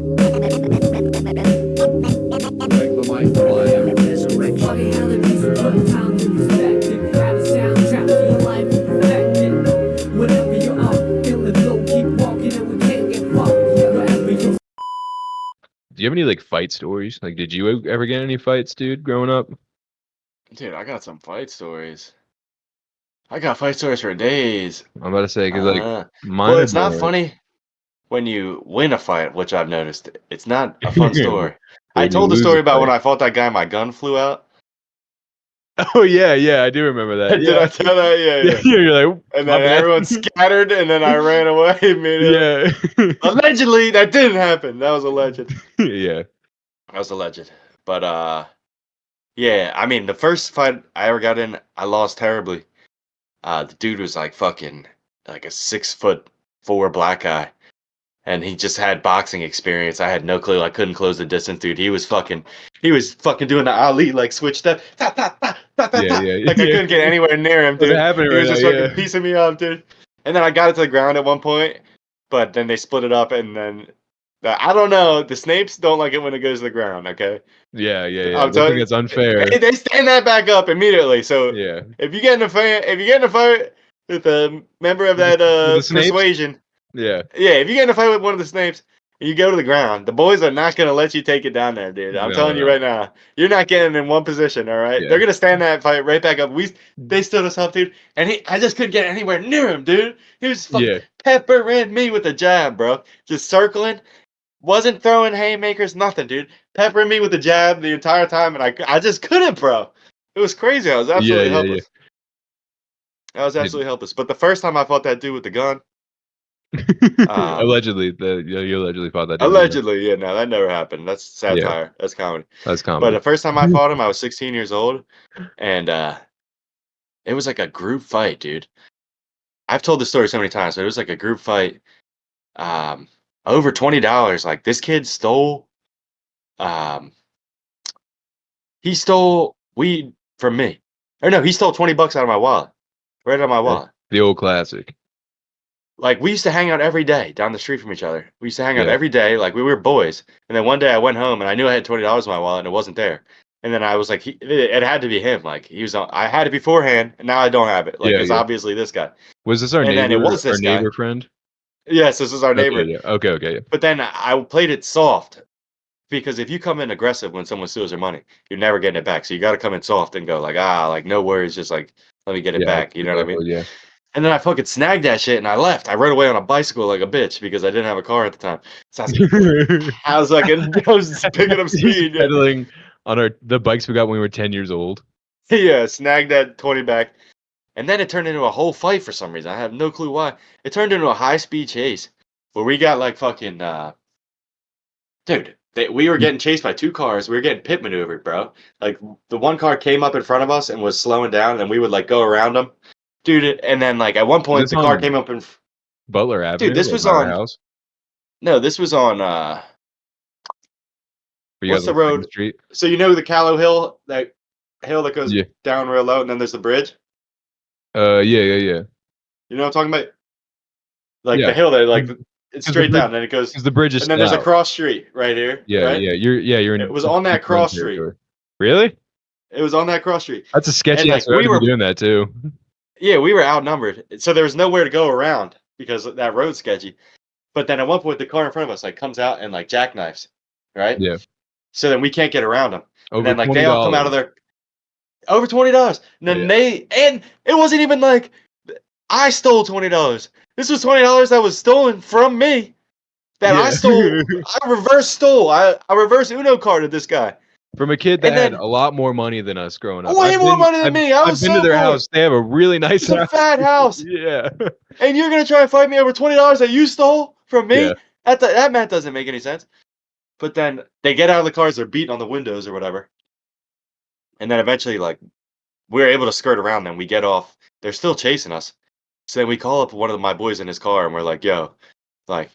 Do you have any like fight stories? Like, did you ever get any fights, dude, growing up? Dude, I got some fight stories. I got fight stories for days. I'm about to say because like Uh, mine well, are it's not boring. funny when you win a fight, which I've noticed. It's not a fun story. I When you told the lose a story about when fight. I fought that guy, my gun flew out. Oh yeah, I do remember that. Did I Yeah, tell that? Yeah, yeah, yeah. you're like, And my then bad. everyone scattered, and then I ran away immediately. Yeah, Allegedly, that didn't happen. That was alleged. yeah, That was alleged. But yeah. I mean, the first fight I ever got in, I lost terribly. The dude was like fucking like a 6'4" black guy, and he just had boxing experience. I had no clue. I couldn't close the distance, dude. He was fucking doing the Ali like switch step, ta, ta, ta, ta, ta, yeah, ta. yeah, Like I yeah. couldn't get anywhere near him, What's dude. happening He right was now? just fucking Yeah, piecing me up, dude. And then I got it to the ground at one point, but then they split it up, and then I don't know. The Snapes don't like it when it goes to the ground. Okay, yeah. I'm They think telling it's unfair. they stand that back up immediately. So Yeah, if you get in a fight with a member of that with the Snapes. persuasion, Yeah, yeah, if you get in a fight with one of the Snapes, and you go to the ground, the boys are not gonna let you take it down there, dude. I'm no, telling you no, right now, you're not getting in one position. All right, yeah, they're gonna stand that fight right back up. They stood us up, dude, and I just couldn't get anywhere near him, dude. He was fucking yeah, peppering me with a jab, bro. Just circling. Wasn't throwing haymakers, nothing, dude. Peppering me with the jab the entire time, and I just couldn't, bro. It was crazy. I was absolutely yeah. helpless. I was absolutely helpless. But the first time I fought that dude with the gun, um, Allegedly, you allegedly fought that dude with a gun. allegedly, yeah, no, that never happened. That's Yeah, satire. That's comedy. that's But comedy. the first time I fought him, I was 16 years old, and it was like a group fight, dude. I've told this story so many times, but it was like a group fight. Um, over $20. Like this kid stole. Um, he stole weed from me. Or no, he stole $20 out of my wallet. Right out of my Yeah. wallet. The old classic. Like we used to hang out every day down the street from each other. We used to hang out Yeah, every day, like we were boys. And then one day I went home and I knew I had $20 in my wallet and it wasn't there. And then I was like, it had to be him. Like he was on, I had it beforehand and now I don't have it. Like it's yeah. obviously this guy. Was this And then it was our this guy. neighbor friend? Yes, this is our Okay, neighbor. yeah. Okay, yeah. But then I played it soft because if you come in aggressive when someone steals your money, you're never getting it back. So you got to come in soft and go like, like no worries, just like let me get it Yeah, back. You be know what I mean? careful, yeah. And then I fucking snagged that shit and I left. I rode away on a bicycle like a bitch because I didn't have a car at the time. So I was like, I was picking up Just speed. Yeah, pedaling on the bikes we got when we were 10 years old. yeah, snagged that 20 back. And then it turned into a whole fight for some reason. I have no clue why. It turned into a high speed chase where we got like fucking, dude, we were getting chased by two cars. We were getting pit maneuvered, bro. Like the one car came up in front of us and was slowing down, and then we would like go around them, dude. And then like at one Was point this the car on came up and, Butler dude, Avenue, this like was by our on. house? No, this was on. Where you What's guys the on Second road? Street? So you know the Callow Hill, that hill that goes Yeah. down real low, and then there's the bridge. Yeah. You know what I'm talking about? Like the Yeah. hill that like it's Because the straight bridge, down, and it goes, because the bridge is and then still there's a out. cross street right here, right? You're It in was on that run cross street. territory. Really? It was on that cross street, That's a and sketchy ass like road to be doing that too. we were outnumbered, so there was nowhere to go around because that road's sketchy. But then at one point, the car in front of us like comes out and like jackknifes, right? Yeah. So then we can't get around them, and Over then like they all come out of $20. their over $20. And then Yeah. and it wasn't even like I stole $20. This was $20 that was stolen from me. That I Yeah. stole. I reverse stole. I reverse Uno carded this guy. From a kid that And had then a lot more money than us growing up. way more money than me. I I've was been to so their poor. house. They have a really nice It's a house. fat house. Yeah. And you're gonna try and fight me over $20 that you stole from Yeah. me? That math doesn't make any sense. But then they get out of the cars, they're beating on the windows or whatever. And then eventually, like, we're able to skirt around them. We get off. They're still chasing us. So then we call up one of my boys in his car and we're like, yo, like,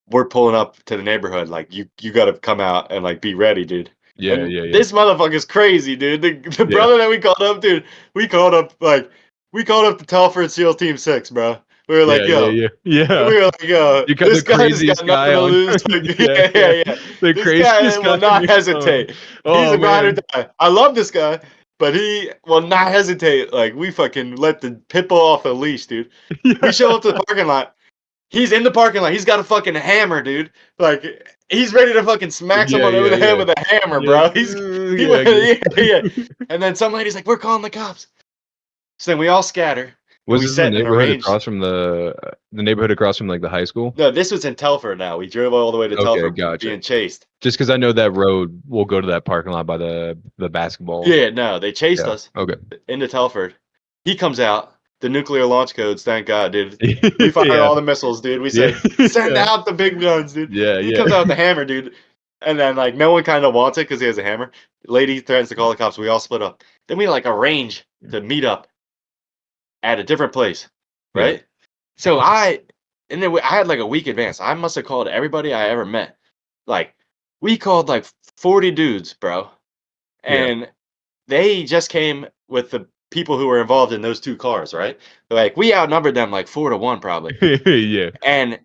we're pulling up to the neighborhood. Like, you gotta come out and like be ready, dude. And Yeah. this motherfucker's crazy, dude. The Yeah. brother that we called up, dude, we called up the Telford SEAL Team 6, bro. We were like, yo, yeah. Yeah. we were like, You got the this guy's got craziest nothing guy to on lose. Like, yeah, yeah. the This guy craziest guy will on not your phone. hesitate. He's Oh a ride or man. die. I love this guy, but he will not hesitate. Like, we fucking let the pit bull off the leash, dude. We show up to the parking lot. He's in the parking lot. He's got a fucking hammer, dude. Like, he's ready to fucking smack Yeah, someone over yeah, the head yeah. with a hammer, You're like, bro. He yeah, went, yeah, yeah. yeah. And then some lady's like, we're calling the cops. So then we all scatter and Was we this in the set and neighborhood arrange. across from the neighborhood across from like the high school? No, this was in Telford now. We drove all the way to Okay, Telford gotcha. being chased. Just because I know that road will go to that parking lot by the basketball. Yeah, no, they chased Yeah. us Okay. into Telford. He comes out. The nuclear launch codes, thank God, dude. We fired Yeah. all the missiles, dude. We Yeah. said, send Yeah. out the big guns, dude. Yeah. He Yeah. comes out with the hammer, dude. And then, like, no one kind of wants it because he has a hammer. Lady threatens to call the cops. We all split up. Then we, like, arrange to meet up at a different place, Yeah. right? So and then I had, like, a week advance. I must have called everybody I ever met. Like, we called, like, 40 dudes, bro. Yeah. And they just came with the people who were involved in those 2 cars, right? Like, we outnumbered them, like, 4-1 probably, Yeah. and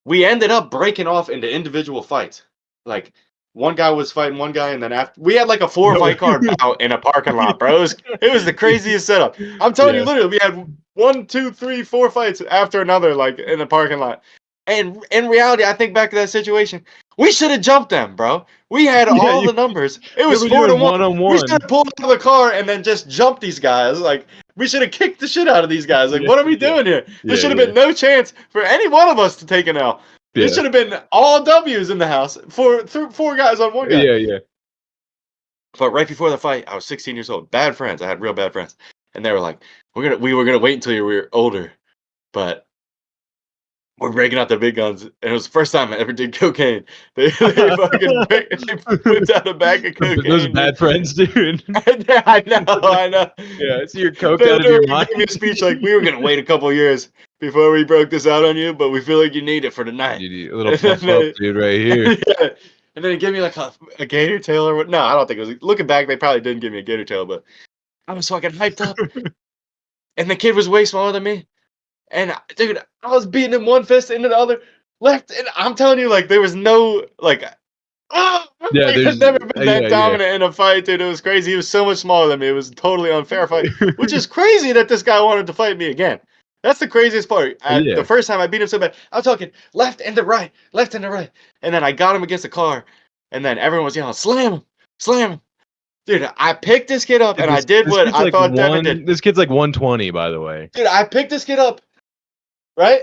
we ended up breaking off into individual fights. Like, one guy was fighting one guy, and then after we had, like, a 4 No. fight card bout in a parking lot, bro. It was the craziest setup. I'm telling you, Yeah. literally, we had 1, 2, 3, 4 fights after another, like, in the parking lot. And in reality, I think back to that situation, we should have jumped them, bro. We had Yeah. all the numbers. It You was were 4 to doing 1. one on We should one. have pulled out of the car and then just jumped these guys. Like, we should have kicked the shit out of these guys. Like, Yeah. what are we Yeah. doing here? There Yeah. should have Yeah. been no chance for any one of us to take an L. It Yeah. should have been all W's in the house for 4 guys on one guy. Yeah. Yeah. But right before the fight, I was 16 years old. Bad friends. I had real bad friends, and they were like, we were gonna wait until you were older, but we're breaking out the big guns." And it was the first time I ever did cocaine. They fucking they whipped out a bag of Those cocaine, dude. bad friends, dude. I know, I know. Yeah, I see you're coked They out of your literally mind. gave me a speech like, "We were gonna wait a couple years before we broke this out on you, but we feel like you need it for tonight." Dude, a little And then pump up, dude, right here. yeah, and then he gave me like a gator tail or what? No, I don't think it was. Looking back, they probably didn't give me a gator tail, but I was fucking hyped up, and the kid was way smaller than me. And dude, I was beating him one fist into the other, left, and I'm telling you, like there was no like, Yeah, like I've there's never been that yeah, yeah. dominant in a fight, dude. It was crazy. He was so much smaller than me. It was a totally unfair fight, which is crazy that this guy wanted to fight me again. That's the craziest part. The Yeah. first time I beat him so bad, I'm talking left and the right, left and the right, and then I got him against the car, and then everyone was yelling, slam him, dude." I picked this kid up, Dude, and I did this what kid's I like thought Devin did. this kid's like 120, by the way. Dude, I picked this kid up, right?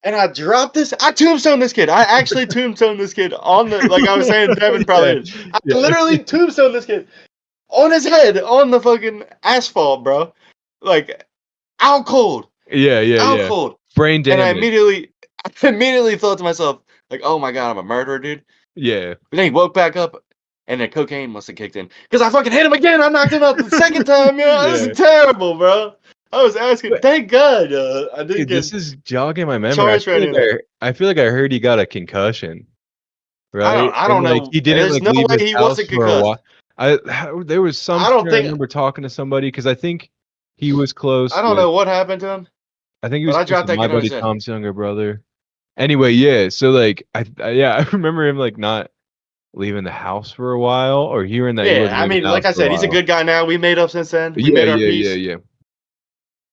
And I dropped this. I tombstone this kid. I actually tombstone this kid on the, like I was saying, Devin probably Yeah. did. I Yeah. literally tombstone this kid on his head on the fucking asphalt, bro. Like out cold, Yeah, yeah, out yeah. cold. Brain And damage. I immediately thought to myself, like, oh my god, I'm a murderer, dude. Yeah. But then he woke back up, and then cocaine must have kicked in because I fucking hit him again. I knocked him out the second time. Yeah, this Yeah. is terrible, bro. I was asking. But Thank God I didn't dude, get this is jogging my memory. charged for any of that. I feel like I heard he got a concussion, right? I And don't like know. he didn't There's like no leave way his he house wasn't for a while. concussed. There was some I don't point I think remember talking to somebody because I think he was close I don't with know what happened to him, I think he but was I close dropped with that my kid on his buddy head. Tom's younger brother. Anyway, yeah. So like yeah, I remember him like not leaving the house for a while or hearing that he Yeah, wasn't I leaving mean, the like house I for a said, he's a while. good guy now. We made up since then. But We yeah, made our yeah, yeah, peace, yeah.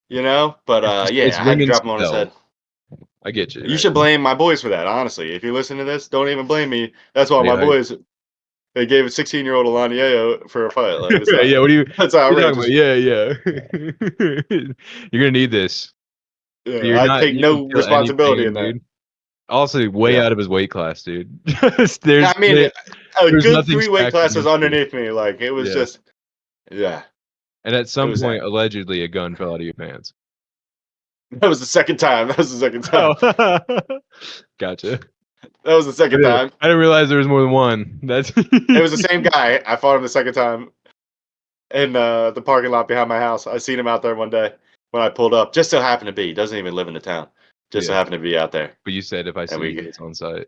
you know. But It's yeah, I had to ringing drop him some on his head. bells. I get you, You man. should blame my boys for that, honestly. If you listen to this, don't even blame me. That's why Yeah, my boys they gave a 16-year-old a Laniello for a fight. Like it's not. yeah. That's What are you talking about? outrageous. Yeah, yeah. You're gonna need this. Yeah, You're I not. take You can no feel any responsibility in pain, that. dude. Also, way Yeah. out of his weight class, dude. I mean, a There's good nothing 3 weight stacked classes against you. underneath me. Like it was Yeah. just, yeah, And at it some was point, that. allegedly, a gun fell out of your pants. That was the second time. That was the second time. Oh, gotcha. That was the second time. I didn't realize there was more than one. That's It was the same guy. I fought him the second time in the parking lot behind my house. I seen him out there one day when I pulled up. Just so happened to be. He doesn't even live in the town. Just so yeah. happened to be out there. But you said if I And see you, it's on site.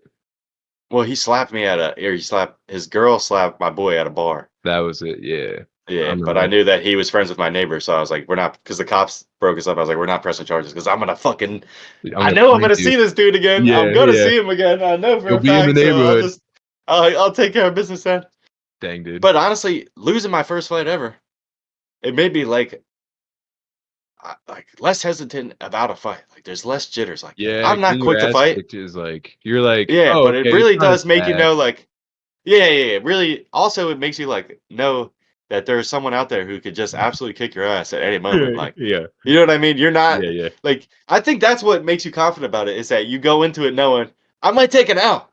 well, he slapped me or he slapped his girl slapped my boy at a bar. That was it. Yeah. I Yeah, but remember I that. knew that he was friends with my neighbor, so I was like, "We're not," because the cops broke us up. I was like, "We're not pressing charges because I'm I gonna know I'm find gonna you. see this dude again. I'm Yeah, gonna yeah. see him again. I know for You'll a be in the fact. So neighborhood. I'll take care of business then." Dang, dude. But honestly, losing my first fight ever, it made me like less hesitant about a fight. Like there's less jitters. Like Yeah, I'm not getting your quick to ass fight. kicked is like you're like, Yeah, "Oh, but it okay, it's really not as does make you bad." know like yeah, yeah, yeah. Really, also it makes you like know that there's someone out there who could just absolutely kick your ass at any moment. Like, Yeah. you know what I mean? You're not Yeah, yeah. like I think that's what makes you confident about it is that you go into it knowing I might take an L.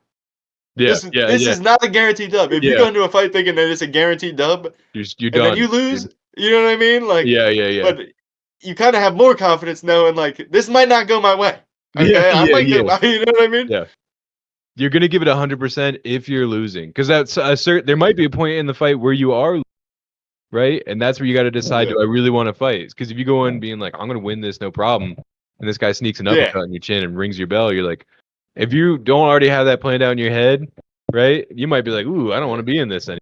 Yeah, yeah, This yeah. is not a guaranteed dub. If you Yeah. go into a fight thinking that it's a guaranteed dub You're and then done, you lose, dude. you know what I mean? Like, Yeah, yeah, yeah. but you kind of have more confidence knowing like this might not go my way. Yeah, Okay, I yeah, might go. yeah, You know what I mean? yeah. You're gonna give it 100% if you're losing, because that's a there might be a point in the fight where you are, right? And that's where you gotta decide, Yeah, do I really wanna fight? Because if you go in being like, "I'm gonna win this, no problem," and this guy sneaks an yeah. uppercut in your chin and rings your bell, you're like, if you don't already have that planned out in your head, right? You might be like, "Ooh, I don't wanna Yeah. be in this any."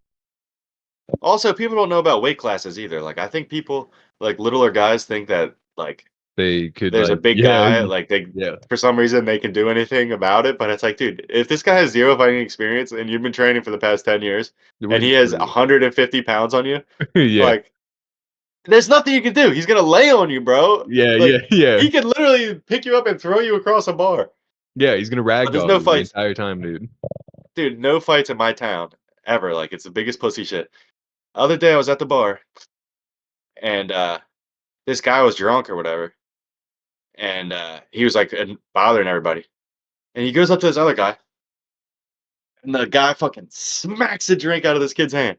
Also, people don't know about weight classes either. Like, I think people like littler guys think that like They could there's a like, big yeah, guy, like they yeah. for some reason they can do anything about it. But it's like, dude, if this guy has zero fighting experience and you've been training for the past 10 years We're and he just has screwed. 150 pounds on you, Yeah. like there's nothing you can do. He's gonna lay on you, bro. Yeah, yeah, Like yeah. he could literally pick you up and throw you across a bar. Yeah, he's gonna But there's ragdoll no you the fights, entire time, dude. dude. No fights in my town ever. Like it's the biggest pussy shit. Other day I was at the bar and this guy was drunk or whatever, and he was like bothering everybody. And he goes up to this other guy, and the guy fucking smacks the drink out of this kid's hand,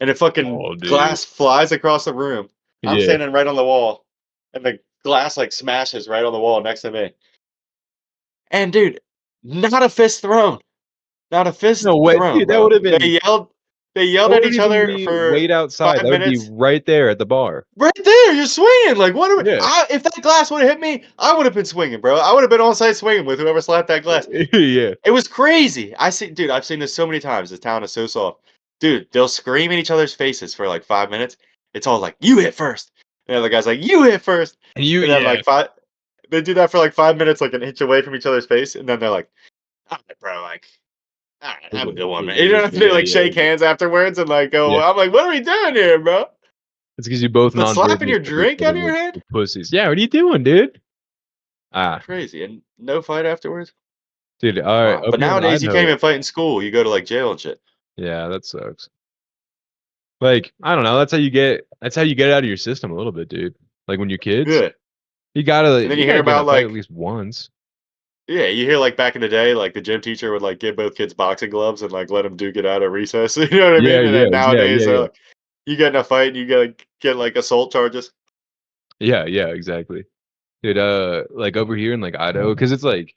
and it fucking Oh, dude. glass flies across the room. I'm Yeah. standing right on the wall, and the glass like smashes right on the wall next to me. And dude, not a fist thrown, not a fist No way, thrown, dude, that bro. would've been They yelled that at wouldn't each even other be for wait outside, 5 that would be minutes. right there at the bar. Right there, you're swinging. Like, what? Yeah. If that glass would have hit me, I would have been swinging, bro. I would have been on site swinging with whoever slapped that glass. Yeah. It was crazy. Dude, I've seen this so many times. This town is so soft. Dude, they'll scream in each other's faces for like 5 minutes. It's all like, you hit first. And the other guy's like, you hit first. And you And then yeah. like they do that for like 5 minutes, like an inch away from each other's face. And then they're like, all right, bro, like, all right, have a good one, man. You know, they Yeah, like yeah, shake hands afterwards and like yeah. go, I'm like, what are we doing here, bro? It's because you both But slapping nonverbally your tell each drink other out of your hand? the pussies. Yeah, what are you doing, dude? Ah, Crazy. And no fight afterwards? dude, alright, Wow. up But here in nowadays, you can't Idaho. even fight in school. You go to like jail and shit. Yeah, that sucks. Like, I don't know, that's how you get it out of your system a little bit, dude. Like, when you're kids, Yeah. And then you you hear gotta get in a about fight at like least once. yeah, you hear like back in the day, like the gym teacher would like give both kids boxing gloves and like let them duke it out at recess. You know what I Yeah, mean? And yeah, then yeah, yeah, nowadays, yeah. like, you get in a fight and you get like assault charges. Yeah, yeah, exactly. Dude, like, over here in, like, Idaho, because it's like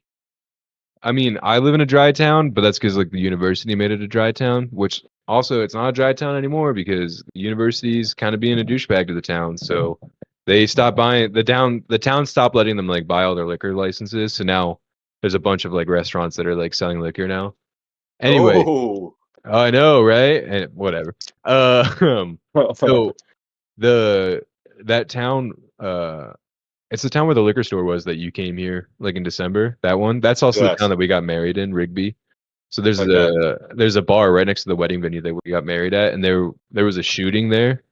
I mean, I live in a dry town, but that's because like, the university made it a dry town, which also it's not a dry town anymore because the university's kinda being a douchebag to the town, so they stopped buying the town stopped letting them, like, buy all their liquor licenses, so now there's a bunch of, like, restaurants that are, like, selling liquor now. Anyway Oh, I know, right? And whatever. So the that town, it's the town where the liquor store was that you came here, like, in December, that one? That's also the town yes. that we got married in, Rigby. So Okay. there's a bar right next to the wedding venue that we got married at, and there was a shooting there,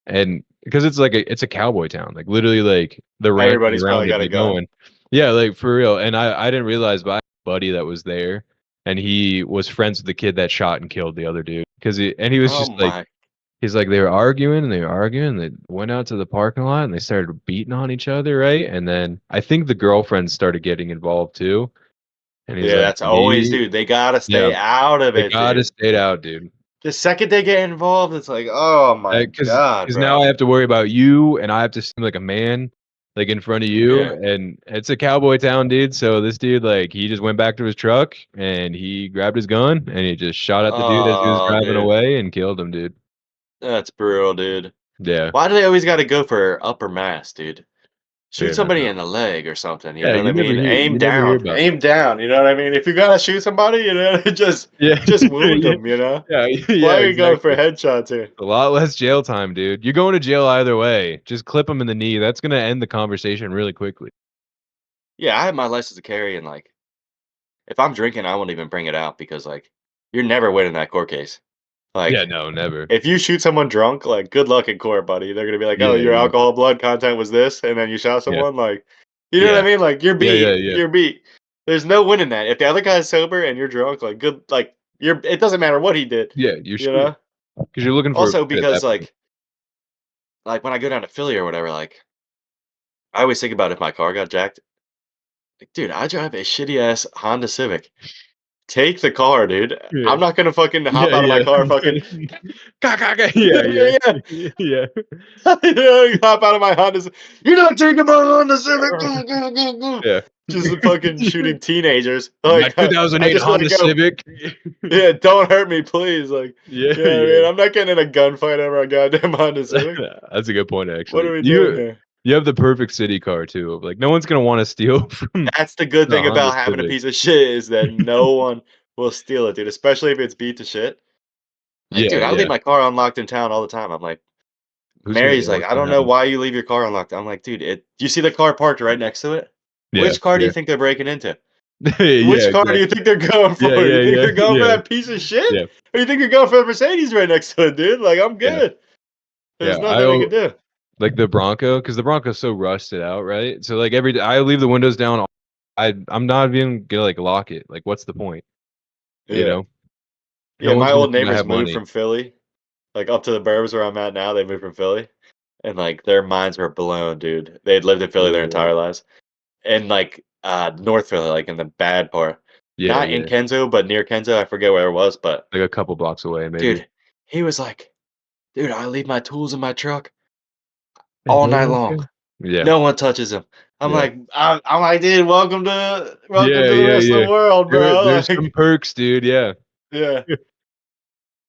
and because it's a cowboy town, like, literally, like, the ranches Everybody's around probably it, got a they gun. go in yeah, like, for real, and I didn't realize, but I had a buddy that was there, and he was friends with the kid that shot and killed the other dude, he was Oh just like my. he's like, they were arguing and they were arguing, and they went out to the parking lot and they started beating on each other, right? And then I think the girlfriend started getting involved too, and he's Yeah, like, that's always, "Me." dude. They gotta Yeah, stay out of they it, gotta dude. stay out, dude. The second they get involved, it's like, oh my Because god, now bro. I have to worry about you, and I have to seem like a man, like, in front of you, Yeah. and it's a cowboy town, dude, so this dude, like, he just went back to his truck, and he grabbed his gun, and he just shot at the dude as he was Oh, driving dude. away and killed him, dude. That's brutal, dude. Yeah. Why do they always gotta go for upper mass, dude? shoot Fair enough. somebody in the leg or something. You Yeah, know what I mean? you never hear about Aim down. You know what I mean? If you gotta shoot somebody, you know, Yeah. just wound Yeah. them. You know? Yeah, Why yeah, are you going for exactly. headshots here? A lot less jail time, dude. You're going to jail either way. Just clip them in the knee. That's gonna end the conversation really quickly. Yeah, I have my license to carry, and like, if I'm drinking, I won't even bring it out because like, you're never winning that court case. Yeah, Like, no, never. if you shoot someone drunk, like, good luck in court, buddy. They're gonna be like, "Oh, Yeah, your yeah, alcohol blood content was this," and then you shot yeah, someone. Like, you know what I yeah. mean? Like, you're Yeah, yeah, beat. yeah. You're beat. There's no winning that. If the other guy's sober and you're drunk, like, good, like, you're. It doesn't matter what he did. Yeah, you're You screwed know. because 'cause you're looking for a Also, fight at because that point. like when I go down to Philly or whatever, like, I always think about if my car got jacked. Like, dude, I drive a shitty ass Honda Civic. Take the car, dude. Yeah. I'm not gonna fucking hop Yeah, out of my yeah. car, fucking. Ka ka ka. Yeah, Yeah, yeah. yeah. Yeah. You hop out of my Honda. You're not taking my Honda Civic. Go, go, go, go. Yeah. Just fucking shooting teenagers. My Like I 2008 just want to Honda go. Civic. Yeah, don't hurt me, please. Like, Yeah, you know what I mean? yeah. I'm not getting in a gunfight over a goddamn Honda Civic. That's a good point, What actually. are we doing here? You have the perfect city car too. Like no one's gonna want to steal from That's the good the thing Honda about having a Civic. piece of shit is that no one will steal it, dude. Especially if it's beat to shit. Like, Yeah, dude, I leave yeah. my car unlocked in town all the time. I'm like, Who's gonna? Mary's Yeah, like, what's I gonna don't know happen? why you leave your car unlocked. I'm like, dude, you see the car parked right next to it? Yeah, Which car do you yeah, think they're breaking into? yeah. Which car do you Exactly. think they're going Yeah, for? You yeah, think yeah, they're going for yeah, that piece of shit? yeah, Or you think you're going for the Mercedes right next to it, dude? Like, I'm yeah, good. yeah. There's nothing we can do. Like the Bronco because the Bronco's so rusted out, right? So like every day I leave the windows down. I'm not even gonna like lock it. Like, what's the point? You Yeah. know, no Yeah, one's my gonna old think I neighbors have moved money. from Philly, like, up to the burbs where I'm at now. They moved from Philly, and, like, their minds were blown, dude. They'd lived in Philly their Yeah, entire lives. And, like, North Philly, like, in the bad part. yeah, Not in yeah. Kenzo, but near Kenzo. I forget where it was, but, Like a couple blocks away, maybe. dude, he was like, "Dude, I leave my tools in my truck And all no night one long. can. Yeah, No one touches them." yeah, I'm like, "Dude, welcome yeah, to the yeah, rest of yeah. the world, bro." There's some Like, perks, dude. Yeah. yeah.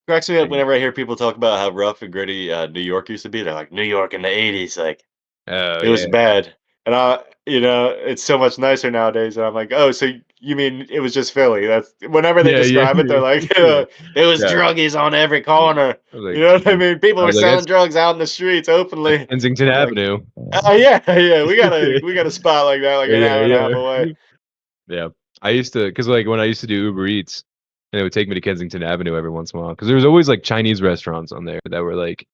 Cracks me up Dang. whenever I hear people talk about how rough and gritty, New York used to be. They're like, "New York in the '80s, like, Oh it was yeah. bad." And it's so much nicer nowadays, and I'm like, "Oh, so you mean it was just Philly?" That's whenever they Yeah, yeah, describe it, they're yeah, like, yeah, "There was yeah. druggies on every corner." I was like, You know what I yeah. mean? People I were was like, selling that's drugs out in the streets openly. Kensington I'm like, Avenue. "Oh, yeah, yeah, we got a spot like that, like an Yeah, hour and a half yeah, away." yeah. I used to, cause like when I used to do Uber Eats, and it would take me to Kensington Avenue every once in a while, cause there was always like Chinese restaurants on there that were like,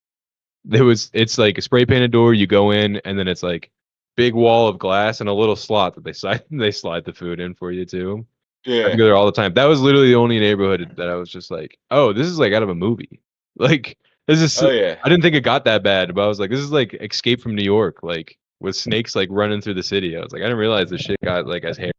it's like a spray painted door. You go in, and then it's like big wall of glass and a little slot that they slide the food in for you too. I Yeah. go there all the time. That was literally the only neighborhood that I was just like, oh, this is like out of a movie. Like this is. Oh, yeah. I didn't think it got that bad, but I was like, this is like Escape from New York, like with snakes like running through the city. I was like, I didn't realize this shit got like as hairy.